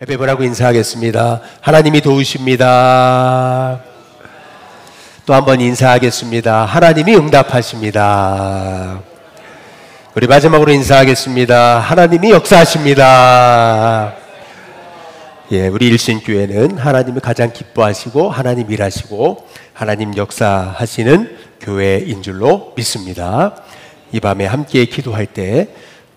예배보라고 인사하겠습니다. 하나님이 도우십니다. 또 한 번 인사하겠습니다. 하나님이 응답하십니다. 우리 마지막으로 인사하겠습니다. 하나님이 역사하십니다. 우리 일신교회는 하나님이 가장 기뻐하시고 하나님 일하시고 하나님 역사하시는 교회인 줄로 믿습니다. 이 밤에 함께 기도할 때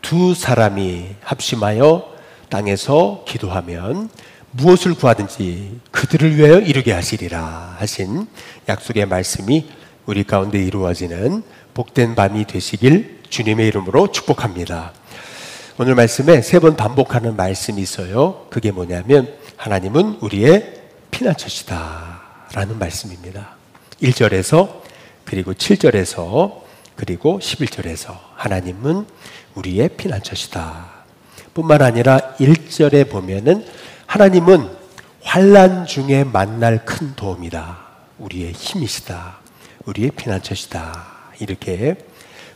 두 사람이 합심하여 땅에서 기도하면 무엇을 구하든지 그들을 위하여 이루게 하시리라 하신 약속의 말씀이 우리 가운데 이루어지는 복된 밤이 되시길 주님의 이름으로 축복합니다. 오늘 말씀에 3번 반복하는 말씀이 있어요. 그게 뭐냐면 하나님은 우리의 피난처시다 라는 말씀입니다. 1절에서 그리고 7절에서 그리고 11절에서 하나님은 우리의 피난처시다 뿐만 아니라 1절에 보면은 하나님은 환난 중에 만날 큰 도움이다. 우리의 힘이시다. 우리의 피난처시다. 이렇게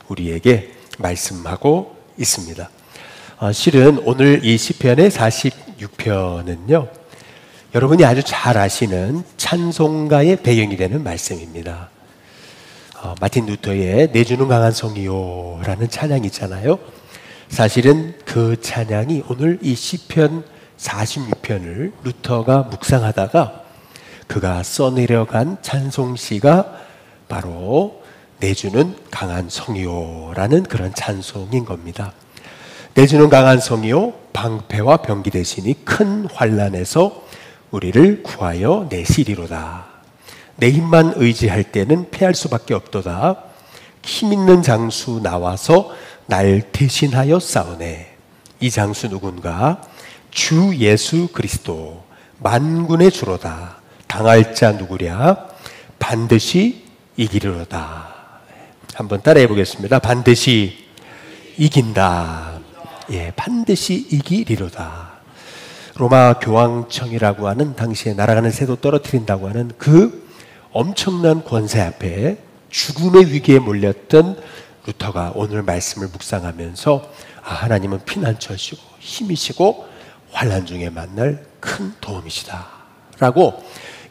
우리에게 말씀하고 있습니다. 실은 오늘 이 시편의 46편은요. 여러분이 아주 잘 아시는 찬송가의 배경이 되는 말씀입니다. 마틴 루터의 내 주는 강한 성이요 라는 찬양이 있잖아요. 사실은 그 찬양이 오늘 이 시편 46편을 루터가 묵상하다가 그가 써내려간 찬송시가 바로 내주는 강한 성이요 라는 그런 찬송인 겁니다. 내주는 강한 성이요 방패와 병기 되시니 큰 환난에서 우리를 구하여 내시리로다. 내 힘만 의지할 때는 패할 수밖에 없도다. 힘있는 장수 나와서 날 대신하여 싸우네. 이 장수 누군가? 주 예수 그리스도 만군의 주로다. 당할 자 누구랴? 반드시 이기리로다. 한번 따라해 보겠습니다. 반드시 이긴다. 반드시 이기리로다. 로마 교황청이라고 하는 당시에 날아가는 새도 떨어뜨린다고 하는 그 엄청난 권세 앞에 죽음의 위기에 몰렸던 루터가 오늘 말씀을 묵상하면서 하나님은 피난처시고 힘이시고 환난 중에 만날 큰 도움이시다 라고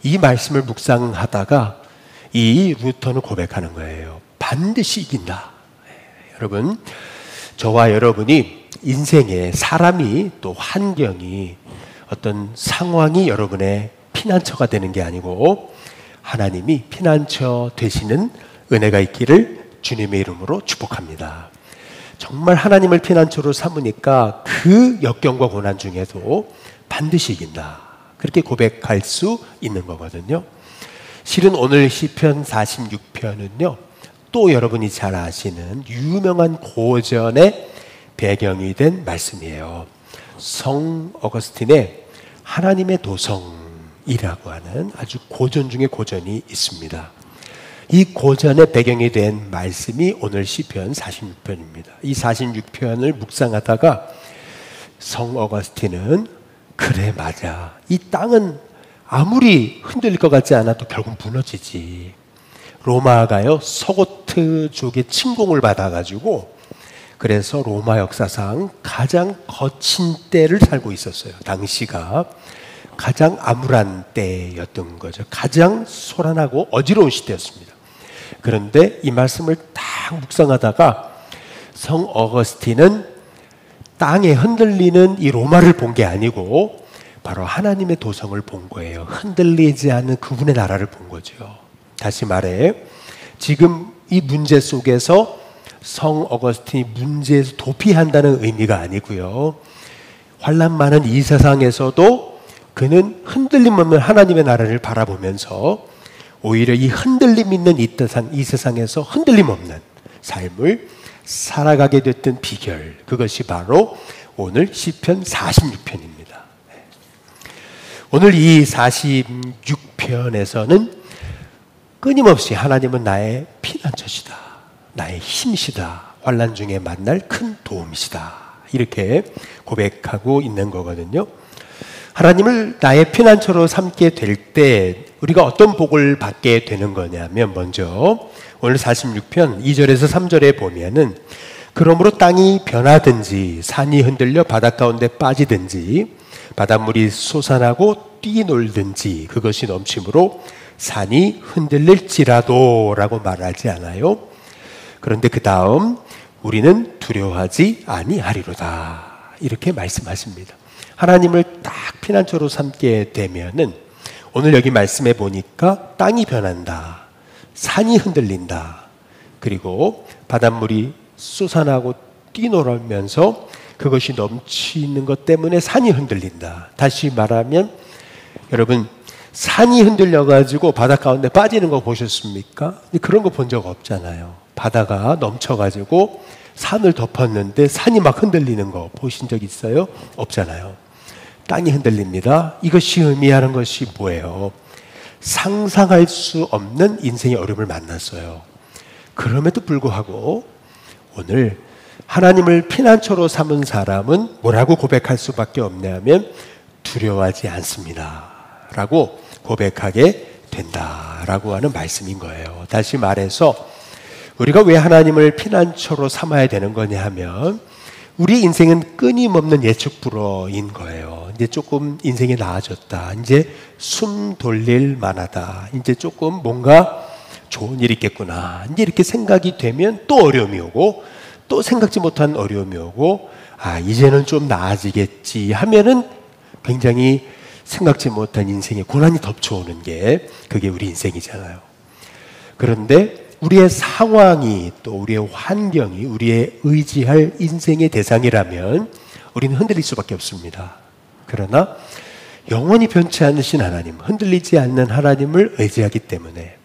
이 말씀을 묵상하다가 이 루터는 고백하는 거예요. 반드시 이긴다. 여러분, 저와 여러분이 인생에 사람이 또 환경이 어떤 상황이 여러분의 피난처가 되는 게 아니고 하나님이 피난처 되시는 은혜가 있기를 주님의 이름으로 축복합니다. 정말 하나님을 피난처로 삼으니까 그 역경과 고난 중에도 반드시 이긴다. 그렇게 고백할 수 있는 거거든요. 실은 오늘 시편 46편은요. 또 여러분이 잘 아시는 유명한 고전의 배경이 된 말씀이에요. 성 어거스틴의 하나님의 도성이라고 하는 아주 고전 중에 고전이 있습니다. 이 고전의 배경이 된 말씀이 오늘 시편 46편입니다. 이 46편을 묵상하다가 성 어거스틴은 그래 맞아. 이 땅은 아무리 흔들릴 것 같지 않아도 결국 무너지지. 로마가요 서고트족의 침공을 받아가지고 그래서 로마 역사상 가장 거친 때를 살고 있었어요. 당시가 가장 암울한 때였던 거죠. 가장 소란하고 어지러운 시대였습니다. 그런데 이 말씀을 딱 묵상하다가 성 어거스틴은 땅에 흔들리는 이 로마를 본 게 아니고 바로 하나님의 도성을 본 거예요. 흔들리지 않는 그분의 나라를 본 거죠. 다시 말해 지금 이 문제 속에서 성 어거스틴이 문제에서 도피한다는 의미가 아니고요. 환난 많은 이 세상에서도 그는 흔들림 없는 하나님의 나라를 바라보면서 오히려 이 흔들림 있는 이 세상에서 흔들림 없는 삶을 살아가게 됐던 비결, 그것이 바로 오늘 시편 46편입니다. 오늘 이 46편에서는 끊임없이 하나님은 나의 피난처시다, 나의 힘이시다, 환난 중에 만날 큰 도움이시다 이렇게 고백하고 있는 거거든요. 하나님을 나의 피난처로 삼게 될 때 우리가 어떤 복을 받게 되는 거냐면 먼저 오늘 46편 2절에서 3절에 보면은 그러므로 땅이 변하든지 산이 흔들려 바닷 가운데 빠지든지 바닷물이 솟아나고 뛰놀든지 그것이 넘침으로 산이 흔들릴지라도 라고 말하지 않아요. 그런데 그 다음 우리는 두려워하지 아니하리로다 이렇게 말씀하십니다. 하나님을 딱 피난처로 삼게 되면은 오늘 여기 말씀해 보니까 땅이 변한다, 산이 흔들린다, 그리고 바닷물이 솟아나고 뛰놀면서 그것이 넘치는 것 때문에 산이 흔들린다. 다시 말하면 여러분, 산이 흔들려가지고 바다 가운데 빠지는 거 보셨습니까? 그런 거 본 적 없잖아요. 바다가 넘쳐가지고 산을 덮었는데 산이 막 흔들리는 거 보신 적 있어요? 없잖아요. 땅이 흔들립니다. 이것이 의미하는 것이 뭐예요? 상상할 수 없는 인생의 어려움을 만났어요. 그럼에도 불구하고 오늘 하나님을 피난처로 삼은 사람은 뭐라고 고백할 수밖에 없냐면 두려워하지 않습니다 라고 고백하게 된다라고 하는 말씀인 거예요. 다시 말해서 우리가 왜 하나님을 피난처로 삼아야 되는 거냐 하면 우리 인생은 끊임없는 예측불허인 거예요. 이제 조금 인생이 나아졌다, 이제 숨 돌릴 만하다, 이제 조금 뭔가 좋은 일이 있겠구나, 이제 이렇게 생각이 되면 또 어려움이 오고 또 생각지 못한 어려움이 오고 이제는 좀 나아지겠지 하면은 굉장히 생각지 못한 인생의 고난이 덮쳐오는 게 그게 우리 인생이잖아요. 그런데 우리의 상황이 또 우리의 환경이 우리의 의지할 인생의 대상이라면 우리는 흔들릴 수밖에 없습니다. 그러나 영원히 변치 않으신 하나님, 흔들리지 않는 하나님을 의지하기 때문에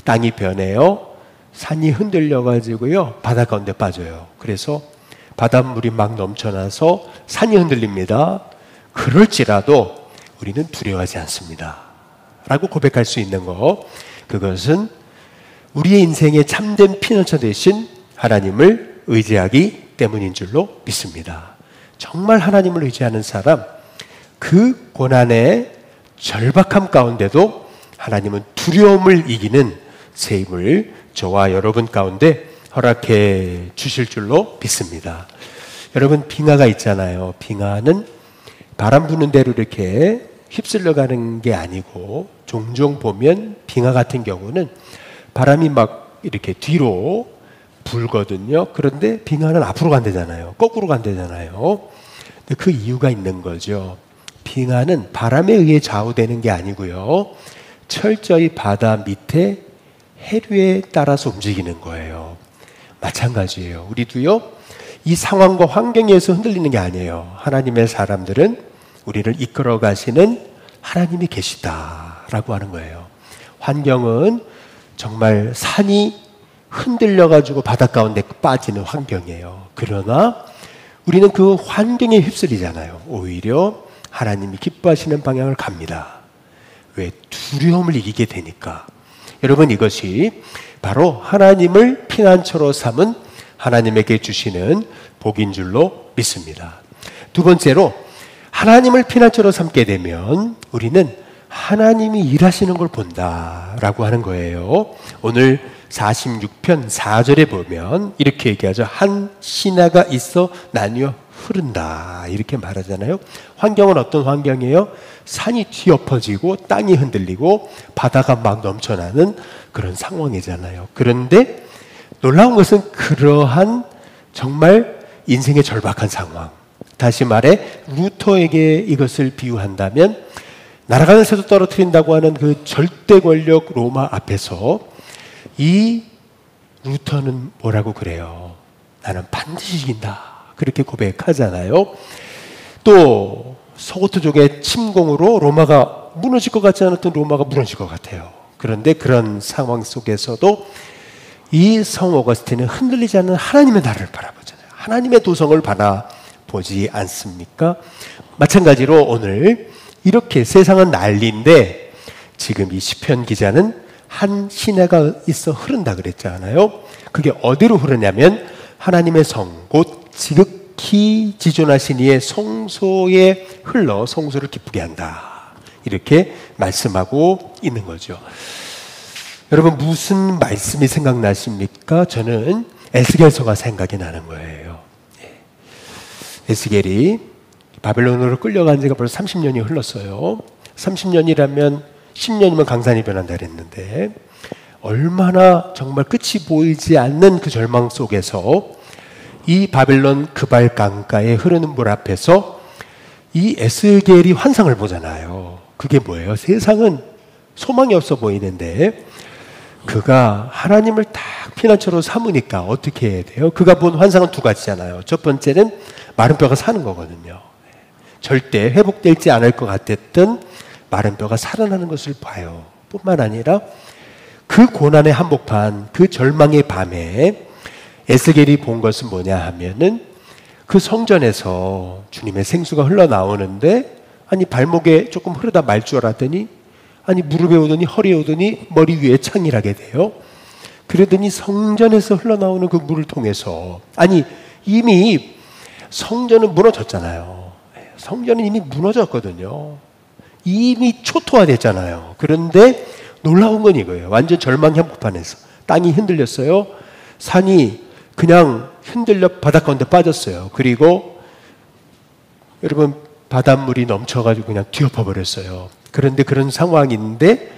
땅이 변해요, 산이 흔들려가지고요 바다 가운데 빠져요. 그래서 바닷물이 막 넘쳐나서 산이 흔들립니다. 그럴지라도 우리는 두려워하지 않습니다 라고 고백할 수 있는 거, 그것은 우리의 인생의 참된 피난처 되신 하나님을 의지하기 때문인 줄로 믿습니다. 정말 하나님을 의지하는 사람, 그 고난의 절박함 가운데도 하나님은 두려움을 이기는 새 힘을 저와 여러분 가운데 허락해 주실 줄로 믿습니다. 여러분, 빙하가 있잖아요. 빙하는 바람 부는 대로 이렇게 휩쓸려 가는 게 아니고 종종 보면 빙하 같은 경우는 바람이 막 이렇게 뒤로 불거든요. 그런데 빙하는 앞으로 간대잖아요. 거꾸로 간대잖아요. 근데 그 이유가 있는 거죠. 빙하는 바람에 의해 좌우되는 게 아니고요, 철저히 바다 밑에 해류에 따라서 움직이는 거예요. 마찬가지예요. 우리도요, 이 상황과 환경에 의해서 흔들리는 게 아니에요. 하나님의 사람들은 우리를 이끌어 가시는 하나님이 계시다라고 하는 거예요. 환경은 정말 산이 흔들려가지고 바다 가운데 빠지는 환경이에요. 그러나 우리는 그 환경에 휩쓸리잖아요. 오히려 하나님이 기뻐하시는 방향을 갑니다. 왜? 두려움을 이기게 되니까. 여러분, 이것이 바로 하나님을 피난처로 삼은 하나님에게 주시는 복인 줄로 믿습니다. 두 번째로, 하나님을 피난처로 삼게 되면 우리는 하나님이 일하시는 걸 본다라고 하는 거예요. 오늘 46편 4절에 보면 이렇게 얘기하죠. 한 신하가 있어 나뉘어 흐른다 이렇게 말하잖아요. 환경은 어떤 환경이에요? 산이 뒤엎어지고 땅이 흔들리고 바다가 막 넘쳐나는 그런 상황이잖아요. 그런데 놀라운 것은 그러한 정말 인생의 절박한 상황, 다시 말해 루터에게 이것을 비유한다면 날아가는 새도 떨어뜨린다고 하는 그 절대 권력 로마 앞에서 이 루터는 뭐라고 그래요? 나는 반드시 이긴다 그렇게 고백하잖아요. 또 서고트족의 침공으로 로마가 무너질 것 같지 않았던 로마가 무너질 것 같아요. 그런데 그런 상황 속에서도 이 성 오거스틴은 흔들리지 않는 하나님의 나라를 바라보잖아요. 하나님의 도성을 바라보지 않습니까? 마찬가지로 오늘 이렇게 세상은 난리인데 지금 이 시편 기자는 한 시내가 있어 흐른다 그랬잖아요. 그게 어디로 흐르냐면 하나님의 성, 곧 지극히 지존하신 이의 성소에 흘러 성소를 기쁘게 한다 이렇게 말씀하고 있는 거죠. 여러분, 무슨 말씀이 생각나십니까? 저는 에스겔서가 생각이 나는 거예요. 에스겔이 바벨론으로 끌려간 지가 벌써 30년이 흘렀어요. 30년이라면 10년이면 강산이 변한다 그랬는데 얼마나 정말 끝이 보이지 않는 그 절망 속에서 이 바벨론 그발 강가에 흐르는 물 앞에서 이 에스겔이 환상을 보잖아요. 그게 뭐예요? 세상은 소망이 없어 보이는데 그가 하나님을 딱 피난처로 삼으니까 어떻게 해야 돼요? 그가 본 환상은 두 가지잖아요. 첫 번째는 마른 뼈가 사는 거거든요. 절대 회복되지 않을 것 같았던 마른 뼈가 살아나는 것을 봐요. 뿐만 아니라 그 고난의 한복판, 그 절망의 밤에 에스겔이 본 것은 뭐냐 하면은 그 성전에서 주님의 생수가 흘러나오는데 아니 발목에 조금 흐르다 말 줄 알았더니 아니 무릎에 오더니 허리에 오더니 머리 위에 창이라게 돼요. 그러더니 성전에서 흘러나오는 그 물을 통해서 아니 이미 성전은 무너졌잖아요. 성전은 이미 무너졌거든요. 이미 초토화됐잖아요. 그런데 놀라운 건 이거예요. 완전 절망 한복판에서 땅이 흔들렸어요. 산이 그냥 흔들려 바닷 가운데 빠졌어요. 그리고 여러분 바닷물이 넘쳐가지고 그냥 뒤엎어 버렸어요. 그런데 그런 상황인데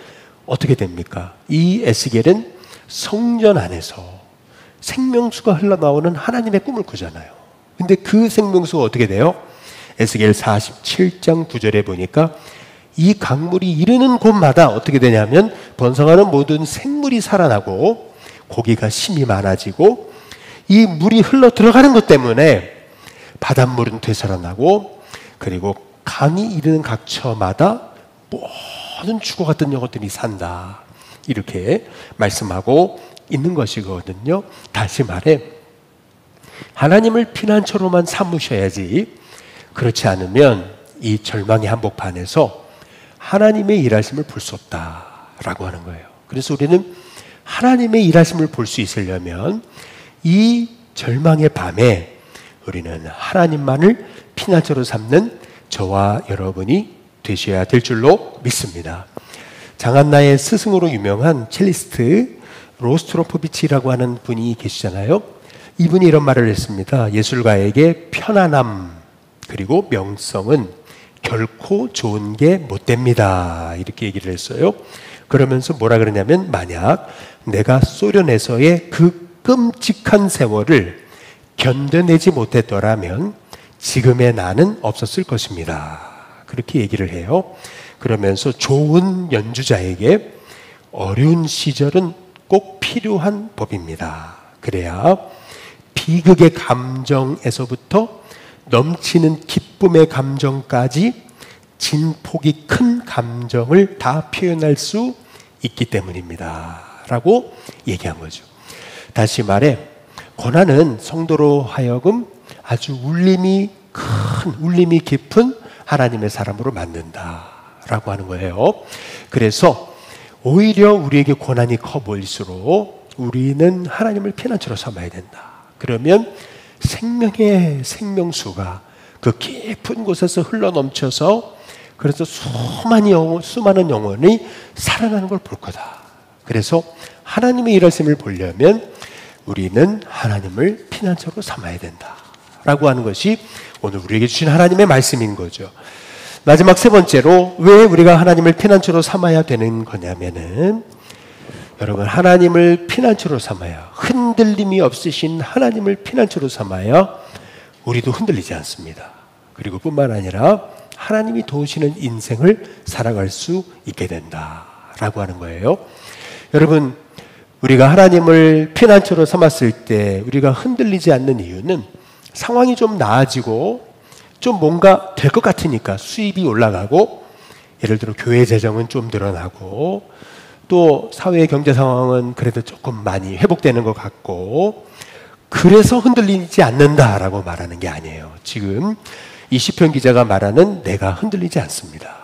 어떻게 됩니까? 이 에스겔은 성전 안에서 생명수가 흘러나오는 하나님의 꿈을 꾸잖아요. 근데 그 생명수가 어떻게 돼요? 에스겔 47장 9절에 보니까 이 강물이 이르는 곳마다 어떻게 되냐면 번성하는 모든 생물이 살아나고 고기가 심이 많아지고 이 물이 흘러 들어가는 것 때문에 바닷물은 되살아나고 그리고 강이 이르는 각처마다 모든 죽어갔던 영혼들이 산다. 이렇게 말씀하고 있는 것이거든요. 다시 말해 하나님을 피난처로만 삼으셔야지 그렇지 않으면 이 절망의 한복판에서 하나님의 일하심을 볼 수 없다라고 하는 거예요. 그래서 우리는 하나님의 일하심을 볼 수 있으려면 이 절망의 밤에 우리는 하나님만을 피난처로 삼는 저와 여러분이 되셔야 될 줄로 믿습니다. 장한나의 스승으로 유명한 첼리스트 로스트로포비치라고 하는 분이 계시잖아요. 이분이 이런 말을 했습니다. 예술가에게 편안함 그리고 명성은 결코 좋은 게 못 됩니다. 이렇게 얘기를 했어요. 그러면서 뭐라 그러냐면 만약 내가 소련에서의 그 끔찍한 세월을 견뎌내지 못했더라면 지금의 나는 없었을 것입니다. 그렇게 얘기를 해요. 그러면서 좋은 연주자에게 어려운 시절은 꼭 필요한 법입니다. 그래야 비극의 감정에서부터 넘치는 기쁨의 감정까지 진폭이 큰 감정을 다 표현할 수 있기 때문입니다. 라고 얘기한 거죠. 다시 말해 고난은 성도로 하여금 아주 울림이 큰, 울림이 깊은 하나님의 사람으로 만든다라고 하는 거예요. 그래서 오히려 우리에게 고난이 커 보일수록 우리는 하나님을 피난처로 삼아야 된다. 그러면 생명의 생명수가 그 깊은 곳에서 흘러넘쳐서 그래서 수많은 영혼이 살아나는 걸 볼 거다. 그래서 하나님의 일하심을 보려면 우리는 하나님을 피난처로 삼아야 된다라고 하는 것이 오늘 우리에게 주신 하나님의 말씀인 거죠. 마지막 세 번째로 왜 우리가 하나님을 피난처로 삼아야 되는 거냐면은 여러분 하나님을 피난처로 삼아야 흔들림이 없으신 하나님을 피난처로 삼아야 우리도 흔들리지 않습니다. 그리고 뿐만 아니라 하나님이 도우시는 인생을 살아갈 수 있게 된다라고 하는 거예요. 여러분 우리가 하나님을 피난처로 삼았을 때 우리가 흔들리지 않는 이유는 상황이 좀 나아지고 좀 뭔가 될 것 같으니까 수입이 올라가고 예를 들어 교회 재정은 좀 늘어나고 또 사회의 경제 상황은 그래도 조금 많이 회복되는 것 같고 그래서 흔들리지 않는다라고 말하는 게 아니에요. 지금 이 시편 기자가 말하는 내가 흔들리지 않습니다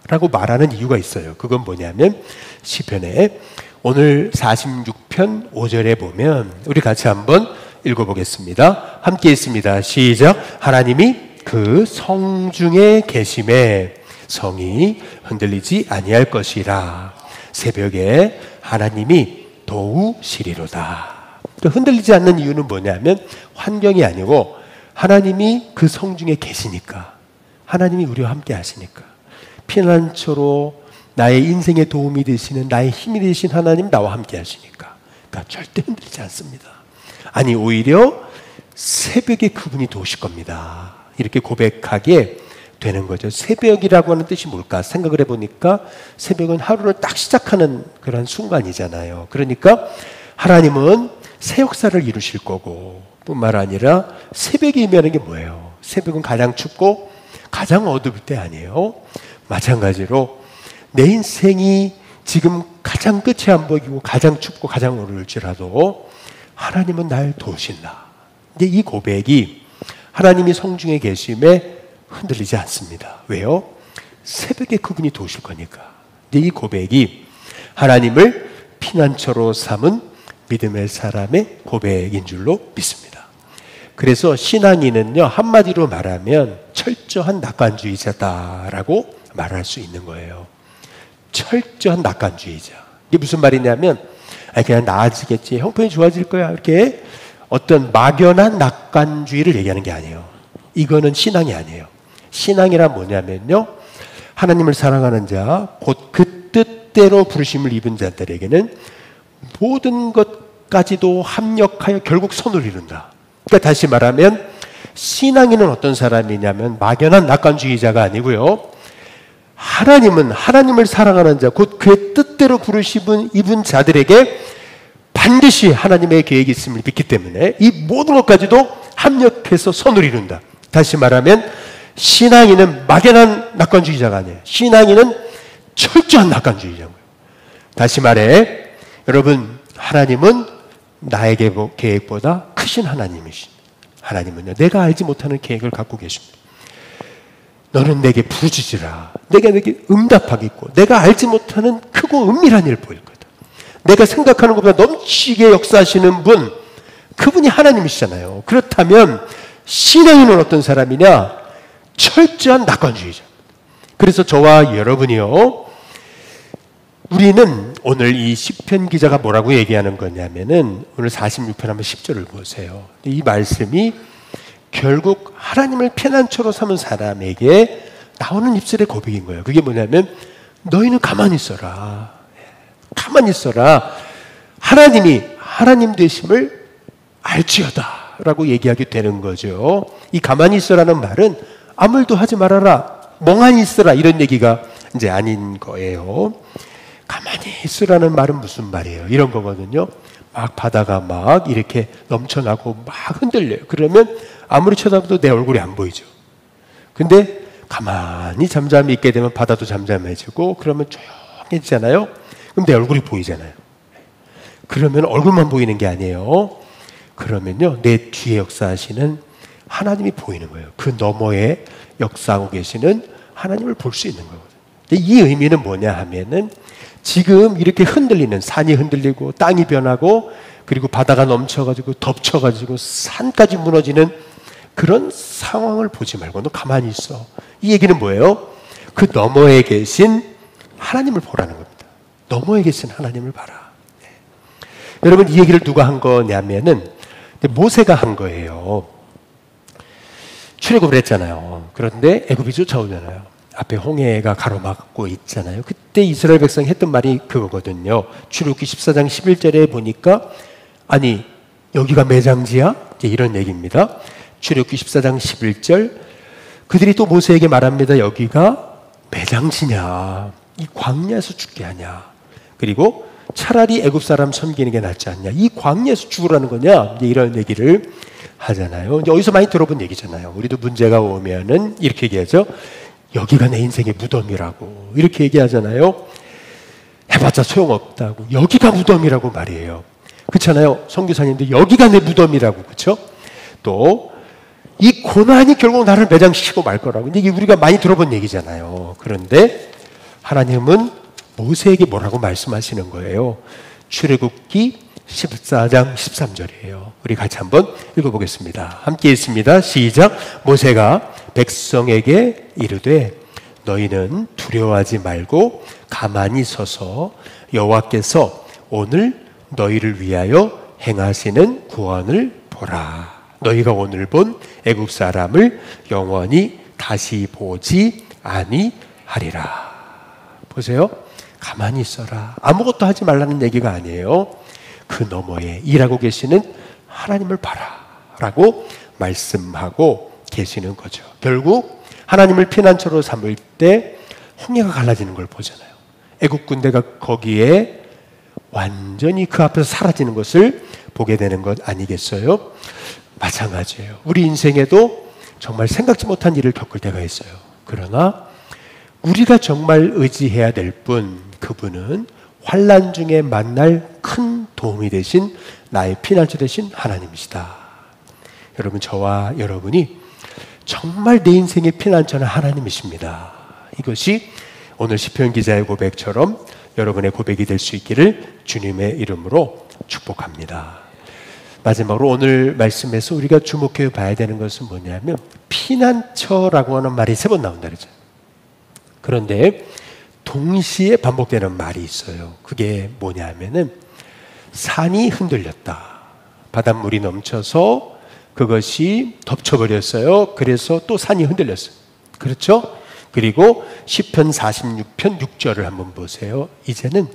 라고 말하는 이유가 있어요. 그건 뭐냐면 시편에 오늘 46편 5절에 보면 우리 같이 한번 읽어보겠습니다. 함께 있습니다. 시작. 하나님이 그 성중에 계심에 성이 흔들리지 아니할 것이라. 새벽에 하나님이 도우시리로다. 흔들리지 않는 이유는 뭐냐면 환경이 아니고 하나님이 그 성중에 계시니까 하나님이 우리와 함께 하시니까. 피난처로 나의 인생에 도움이 되시는, 나의 힘이 되신 하나님 나와 함께 하시니까. 그러니까 절대 흔들리지 않습니다. 아니, 오히려 새벽에 그분이 도우실 겁니다. 이렇게 고백하게 되는 거죠. 새벽이라고 하는 뜻이 뭘까 생각을 해보니까 새벽은 하루를 딱 시작하는 그런 순간이잖아요. 그러니까 하나님은 새 역사를 이루실 거고, 뿐만 아니라 새벽이 임하는 게 뭐예요? 새벽은 가장 춥고 가장 어두울 때 아니에요? 마찬가지로 내 인생이 지금 가장 끝이 안 보이고 가장 춥고 가장 어려울지라도 하나님은 날 도우신다. 이제 이 고백이 하나님이 성중에 계심에 흔들리지 않습니다. 왜요? 새벽에 그분이 도우실 거니까. 근데 이 고백이 하나님을 피난처로 삼은 믿음의 사람의 고백인 줄로 믿습니다. 그래서 신앙인은요, 한마디로 말하면 철저한 낙관주의자다라고 말할 수 있는 거예요. 철저한 낙관주의자. 이게 무슨 말이냐면, 그냥 나아지겠지, 형편이 좋아질 거야, 이렇게 어떤 막연한 낙관주의를 얘기하는 게 아니에요. 이거는 신앙이 아니에요. 신앙이란 뭐냐면요, 하나님을 사랑하는 자, 곧 그 뜻대로 부르심을 입은 자들에게는 모든 것까지도 합력하여 결국 선을 이룬다. 그러니까 다시 말하면 신앙인은 어떤 사람이냐면 막연한 낙관주의자가 아니고요, 하나님은 하나님을 사랑하는 자, 곧 그의 뜻대로 부르심을 입은 자들에게 반드시 하나님의 계획이 있음을 믿기 때문에 이 모든 것까지도 합력해서 선을 이룬다. 다시 말하면 신앙인은 막연한 낙관주의자가 아니에요. 신앙인은 철저한 낙관주의자고요. 다시 말해, 여러분, 하나님은 나의 계획보다 크신 하나님이십니다. 하나님은요, 내가 알지 못하는 계획을 갖고 계십니다. 너는 내게 부르짖으라. 내게 응답하겠고, 내가 알지 못하는 크고 은밀한 일을 보일 거다. 내가 생각하는 것보다 넘치게 역사하시는 분, 그분이 하나님이시잖아요. 그렇다면 신앙인은 어떤 사람이냐? 철저한 낙관주의자. 그래서 저와 여러분이요, 우리는 오늘 이 시편 기자가 뭐라고 얘기하는 거냐면은, 오늘 46편 한번 10절을 보세요. 이 말씀이 결국 하나님을 피난처로 삼은 사람에게 나오는 입술의 고백인 거예요. 그게 뭐냐면, 너희는 가만히 있어라. 가만히 있어라. 하나님이 하나님 되심을 알지어다 라고 얘기하게 되는 거죠. 이 가만히 있어라는 말은 아무 일도 하지 말아라, 멍하니 있어라, 이런 얘기가 이제 아닌 거예요. 가만히 있으라는 말은 무슨 말이에요? 이런 거거든요. 막 바다가 막 이렇게 넘쳐나고 막 흔들려요. 그러면 아무리 쳐다봐도 내 얼굴이 안 보이죠. 근데 가만히 잠잠히 있게 되면 바다도 잠잠해지고, 그러면 조용해지잖아요. 그럼 내 얼굴이 보이잖아요. 그러면 얼굴만 보이는 게 아니에요. 그러면요, 내 뒤에 역사하시는 하나님이 보이는 거예요. 그 너머에 역사하고 계시는 하나님을 볼 수 있는 거거든요. 이 의미는 뭐냐 하면은, 지금 이렇게 흔들리는, 산이 흔들리고 땅이 변하고 그리고 바다가 넘쳐가지고 덮쳐가지고 산까지 무너지는 그런 상황을 보지 말고 너 가만히 있어. 이 얘기는 뭐예요? 그 너머에 계신 하나님을 보라는 겁니다. 너머에 계신 하나님을 봐라. 네. 여러분, 이 얘기를 누가 한 거냐면은 모세가 한 거예요. 출애굽을 했잖아요. 그런데 애굽이 쫓아오잖아요. 앞에 홍해가 가로막고 있잖아요. 그때 이스라엘 백성이 했던 말이 그거거든요. 출애굽기 14장 11절에 보니까, 아니 여기가 매장지야? 이제 이런 얘기입니다. 출애굽기 14장 11절, 그들이 또 모세에게 말합니다. 여기가 매장지냐? 이 광야에서 죽게 하냐? 그리고 차라리 애굽 사람 섬기는 게 낫지 않냐? 이 광야에서 죽으라는 거냐? 이제 이런 얘기를 하잖아요. 이제 어디서 많이 들어본 얘기잖아요. 우리도 문제가 오면은 이렇게 얘기하죠. 여기가 내 인생의 무덤이라고 이렇게 얘기하잖아요. 해봤자 소용없다고. 여기가 무덤이라고 말이에요. 그렇잖아요. 선교사님들 여기가 내 무덤이라고. 그렇죠? 또 이 고난이 결국 나를 매장시키고 말 거라고. 이게 우리가 많이 들어본 얘기잖아요. 그런데 하나님은 모세에게 뭐라고 말씀하시는 거예요? 출애굽기 14장 13절이에요. 우리 같이 한번 읽어보겠습니다. 함께 읽습니다. 시작. 모세가 백성에게 이르되 너희는 두려워하지 말고 가만히 서서 여호와께서 오늘 너희를 위하여 행하시는 구원을 보라. 너희가 오늘 본 애굽 사람을 영원히 다시 보지 아니하리라. 보세요. 가만히 있어라. 아무것도 하지 말라는 얘기가 아니에요. 그 너머에 일하고 계시는 하나님을 봐라 라고 말씀하고 계시는 거죠. 결국 하나님을 피난처로 삼을 때 홍해가 갈라지는 걸 보잖아요. 애국 군대가 거기에 완전히 그 앞에서 사라지는 것을 보게 되는 것 아니겠어요? 마찬가지예요. 우리 인생에도 정말 생각지 못한 일을 겪을 때가 있어요. 그러나 우리가 정말 의지해야 될 분, 그분은 환난 중에 만날 큰 도움이 되신 나의 피난처 되신 하나님이시다. 여러분, 저와 여러분이 정말 내 인생의 피난처는 하나님이십니다. 이것이 오늘 시편 기자의 고백처럼 여러분의 고백이 될 수 있기를 주님의 이름으로 축복합니다. 마지막으로 오늘 말씀에서 우리가 주목해 봐야 되는 것은 뭐냐면 피난처라고 하는 말이 3번 나온다 그러죠. 그런데 동시에 반복되는 말이 있어요. 그게 뭐냐면은 산이 흔들렸다. 바닷물이 넘쳐서 그것이 덮쳐버렸어요. 그래서 또 산이 흔들렸어요. 그렇죠? 그리고 시편 46편 6절을 한번 보세요. 이제는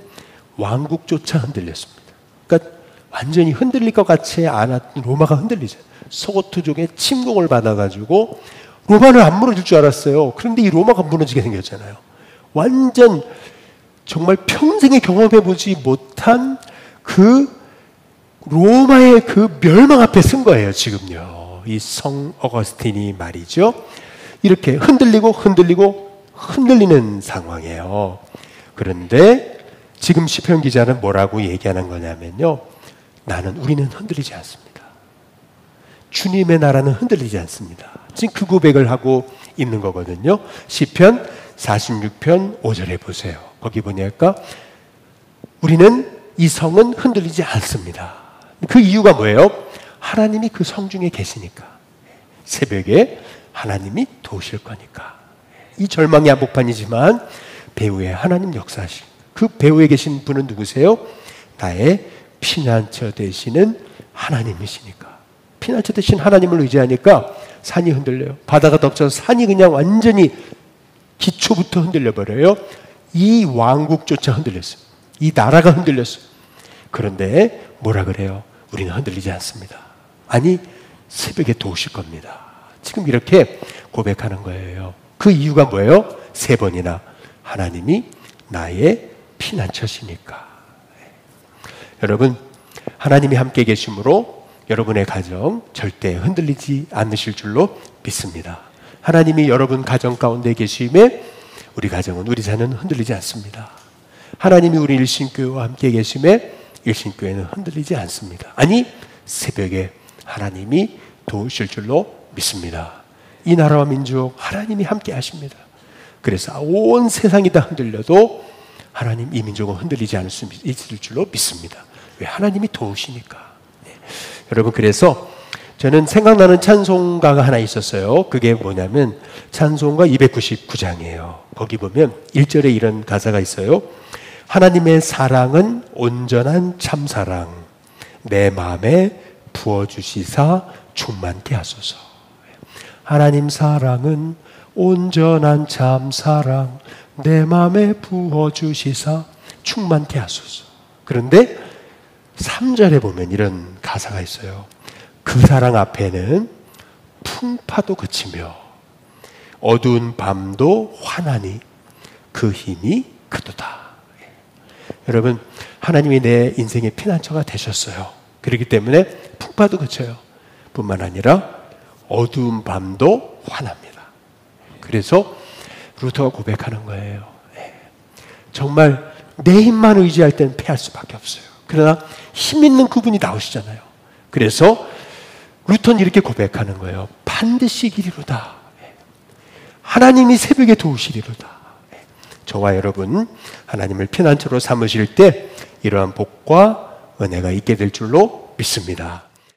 왕국조차 흔들렸습니다. 그러니까 완전히 흔들릴 것 같지 않았던 로마가 흔들리죠. 소고투족의 침공을 받아가지고 로마는 안 무너질 줄 알았어요. 그런데 이 로마가 무너지게 생겼잖아요. 완전 정말 평생에 경험해보지 못한 그 로마의 그 멸망 앞에 쓴 거예요. 지금요. 이 성 어거스틴이 말이죠. 이렇게 흔들리고 흔들리는 상황이에요. 그런데 지금 시편 기자는 뭐라고 얘기하는 거냐면요. 우리는 흔들리지 않습니다. 주님의 나라는 흔들리지 않습니다. 지금 그 고백을 하고 있는 거거든요. 시편 46편 5절에 보세요. 거기 보니까 우리는 이 성은 흔들리지 않습니다. 그 이유가 뭐예요? 하나님이 그 성 중에 계시니까. 새벽에 하나님이 도우실 거니까. 이 절망의 한복판이지만 배후에 하나님 역사하신 그 배후에 계신 분은 누구세요? 나의 피난처 되시는 하나님이시니까. 피난처 되신 하나님을 의지하니까 산이 흔들려요. 바다가 덮쳐서 산이 그냥 완전히 기초부터 흔들려버려요. 이 왕국조차 흔들렸어요. 이 나라가 흔들렸어요. 그런데 뭐라 그래요? 우리는 흔들리지 않습니다. 아니, 새벽에 도우실 겁니다. 지금 이렇게 고백하는 거예요. 그 이유가 뭐예요? 3번이나 하나님이 나의 피난처시니까. 여러분, 하나님이 함께 계심으로 여러분의 가정 절대 흔들리지 않으실 줄로 믿습니다. 하나님이 여러분 가정 가운데 계심에 우리 가정은, 우리 자녀는 흔들리지 않습니다. 하나님이 우리 일신교회와 함께 계심에 일신교회는 흔들리지 않습니다. 아니, 새벽에 하나님이 도우실 줄로 믿습니다. 이 나라와 민족 하나님이 함께 하십니다. 그래서 온 세상이 다 흔들려도 하나님 이 민족은 흔들리지 않을 수 있을 줄로 믿습니다. 왜? 하나님이 도우시니까. 네. 여러분, 그래서 저는 생각나는 찬송가가 하나 있었어요. 그게 뭐냐면 찬송가 299장이에요. 거기 보면 1절에 이런 가사가 있어요. 하나님의 사랑은 온전한 참사랑, 내 마음에 부어주시사 충만케 하소서. 하나님 사랑은 온전한 참사랑, 내 마음에 부어주시사 충만케 하소서. 그런데 3절에 보면 이런 가사가 있어요. 그 사랑 앞에는 풍파도 그치며 어두운 밤도 환하니 그 힘이 그도다. 여러분, 하나님이 내 인생의 피난처가 되셨어요. 그렇기 때문에 풍파도 그쳐요. 뿐만 아니라 어두운 밤도 환합니다. 그래서 루터가 고백하는 거예요. 정말 내 힘만 의지할 때는 패할 수밖에 없어요. 그러나 힘 있는 그분이 나오시잖아요. 그래서 루터는 이렇게 고백하는 거예요. 반드시 이기리로다. 하나님이 새벽에 도우시리로다. 저와 여러분, 하나님을 피난처로 삼으실 때 이러한 복과 은혜가 있게 될 줄로 믿습니다.